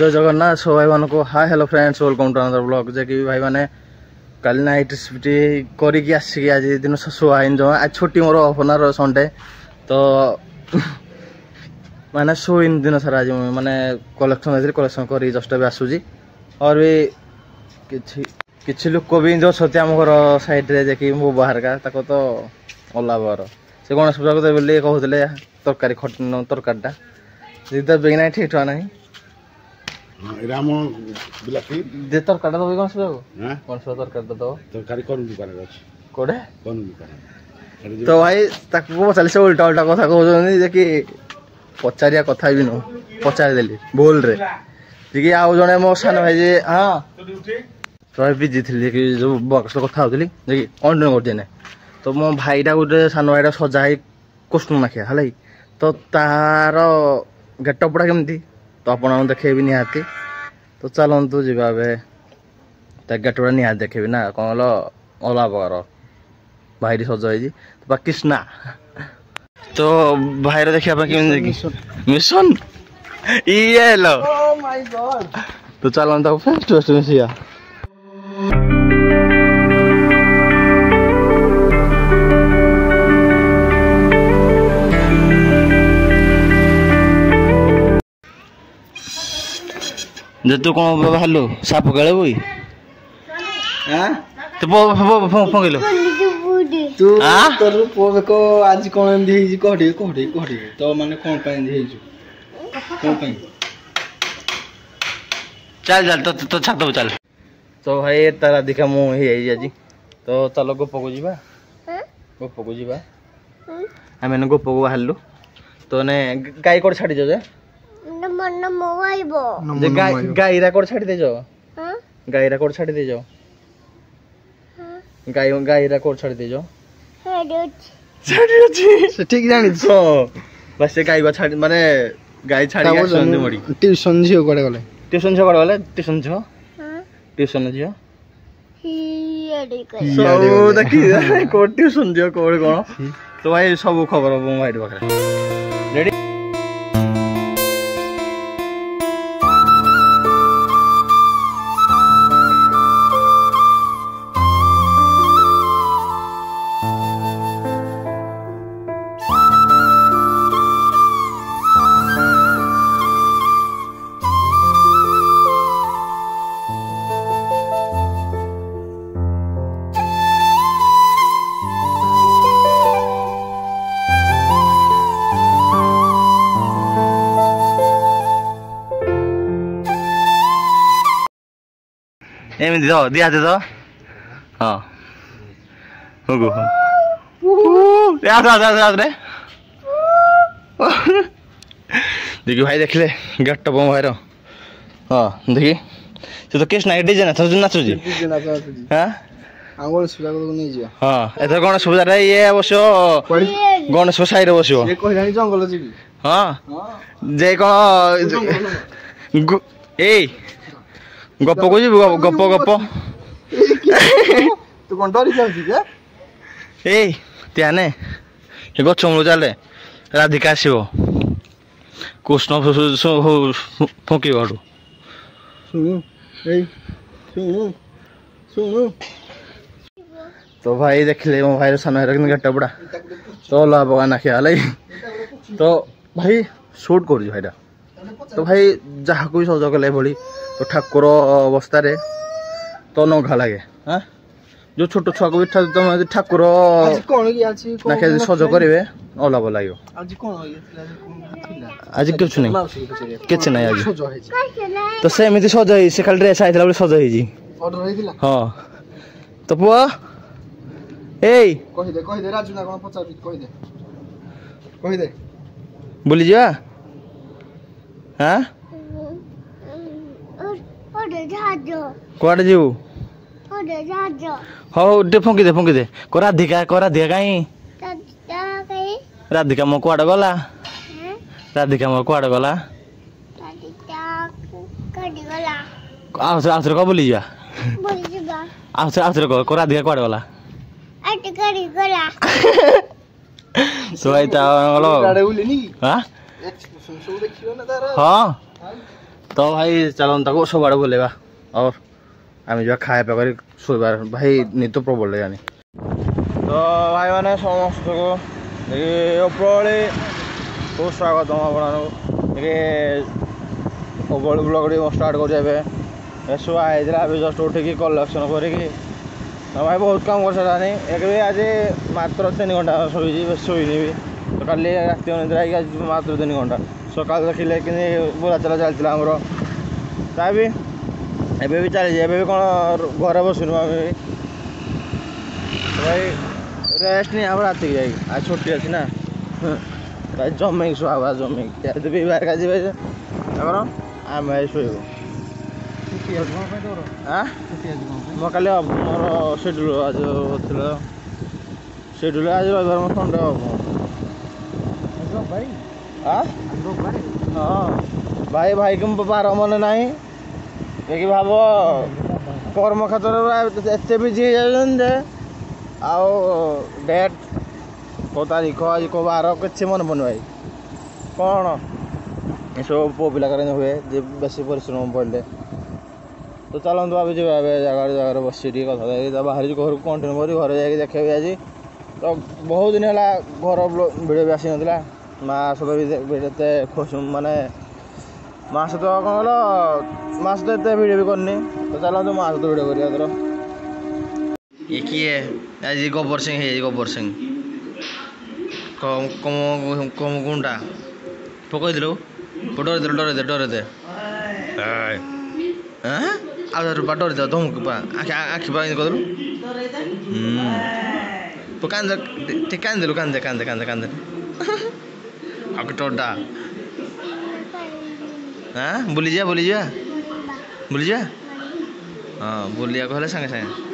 जय जगन्नाथ सो भाई मान को hi hello friends welcome to another blog जे कि भाई माने कल नाइट शिफ्ट करिक आसिक आज दिन शुआइन जो आज छुट्टी मोर ओपनर संडे तो माने शुइन दिन सारा आज माने कलेक्शन कर जस्ट भी आसूजी और भी किछि लोक भी जो छथि हम घर साइड रे जे कि मो बाहर का ताको तो ओला बार से गणेश पूजा को बोली कहउतले तरकारी तरकारीटा जिदा बेगना ठीक ठा नहीं राम बिलाती दे तरकारी दो गणेश पूजा को गणेश पूजा तरकारी दो तरकारी कोन दुकान रे अछि कोडे कोन दुकान तो भाई ताको चली से उल्टा उल्टा कथा कहउछनी जे कि पचारिया कथा भी न पचार देली बोल रे जे कि आउ जने मो सान भाई जे हां तो भाई बिजी थी कि जो बक्स कथा होतली जे कि कंटिन्यू कर देने तो मो भाईटा गोटे सान भाईटा सजा है कुष्ण माखिया हलै तो तार गेटअप पड़ा केमती तो आपन देखेबी निहाती तो चलतु जीवा गेटअप निहाती देखेबी ना कौन अला प्रकार भाई सज हो कृष्णा तो भाई देखा मिशन ये लो तो चलता फेस्ट फेस्ट मिसिया जे तू कौन बाहर साप गले बोई तो फंगिलो तू तोर पुओ को आज कोन एंदी हिजी कोठी कोठी कोठी तो माने कोन पे एंदी हिजु कोन पे चल चल तो छात चल तो भाई तारा दिखा मु ही आज तो चलो गोप को जीवा गोप को जीवा आमे गोप को बाहरलु तो ने गाय कोड छाडी जो जे मन मोबाइबो जे गायरा कोड छाडी दे जो हां गायरा कोड छाडी दे जो हां गायरा कोड छाडी दे जो छाडी अछि से ठीक जानि छो बस से गायबा छाडी माने गाय छाडी के संदे मडी ट्यूशन जियो कोडे गले ट्यूशन जो हां ट्यूशन जियो ही एडी कर सो देखि कोड ट्यूशन जियो कोड कोन तो भाई सब खबर हो मोबाइल पाखरे रेडी एमती दो दिया दे दो हाँ होगो याद रे देखिए भाई देख ले गेट टप भाई रो हाँ देखिए से तो केस ना डीजे नाचु जी हां गणेश पूजा को नहीं जियो हां एथर गणेश पूजा रे ये अवश्य गणेश साई रे बसियो ये कहिलानी जंगल जीबी हां जे को ए गप को जी गप गप तू कोन डरी जाउछी के ए त्याने हे गछ मुलो चले राधिका आसीबो कृष्ण फुकी गडू सुनु ए सुनु तो भाई देखले मो भाई सन हेर गेट बड़ा तो ला बगाना खेलै तो भाई शूट कर जी भाईटा तो भाई जहा कोई सजग ले भली तो ठाकुर अवस्था रे तो नघा लगे हाँ जो छोट छुआ को भी ठाकुर नाखे सज करेंगे अलाभ लगे आज कुछ नहीं किछ नहीं आज तो सेमती सज से खाली ड्रेस आई सज हाँ तो पुआ ए बुली जा हाँ कुआडे जीव हौ दे फंकी दे राधिका कहीं राधिका मो कुआडे गला राधिका मो कुआडे गला आउथरे को बुली जा आउथरे को राधिका कुआडे गला सो भाई ता हां हाँ तो भाई चलो ताको सब आड़े बोलेगा और आम जा खाए पे कर शोबार भाई निद तो प्रबल जानी तो भाई मैंने समस्त को उपरओली खूब स्वागत आपके उपरओली ब्लॉग स्टार्ट कर शुआ जस्ट उठिकी कलेक्शन करी तो भाई बहुत काम कर सारानी एक भी आज मात्र 3 घंटा शोची बेस शोनी भी तो कल राति अनिद्रा आज मात्र 3 घंटा सकाल देखिले कि बुला चला चलता आमर तभी एबे भी चली जाए भी कौन घर बसुन आम भाई रेस्ट नहीं हम रात जाए आज छुट्टी अच्छी ना भाई जमेक शुआ जमेक भी बाहर का जी आम शोब मैं कल मोर शेड्यूल आज शेड्यूल आज रविवार मो संडे हम हाँ भाई कि बार मन ना देखिए भाव कर्म क्षेत्र एत बिजी हो आउ डेट को तारीख आज को बार कि मन पड़े भाई कौन ये सब पु पिला हुए बेसी परिश्रम पड़े तो चलते अभी जी जगह जगह बस कथा बाहर घर को कंटिन्यू कर घर जाकि देखे आज तो बहुत दिन है घर भिडियो भी आसी ना माँ सहित भी खुश माने माँ सहित कौन कल माँ सहित एत भिडियो भी करनी तो चलते माँ सहित भिडियो कर ये किए आज गब्बर सिंह है गब्बर सिंह कम गुंडा पकड़ दिल डर दे आउट डर दे धमक आखि पा कर तो कांदे कांदे आगे टोडा हाँ बुली जा हाँ बुलिया कहले संगे संगे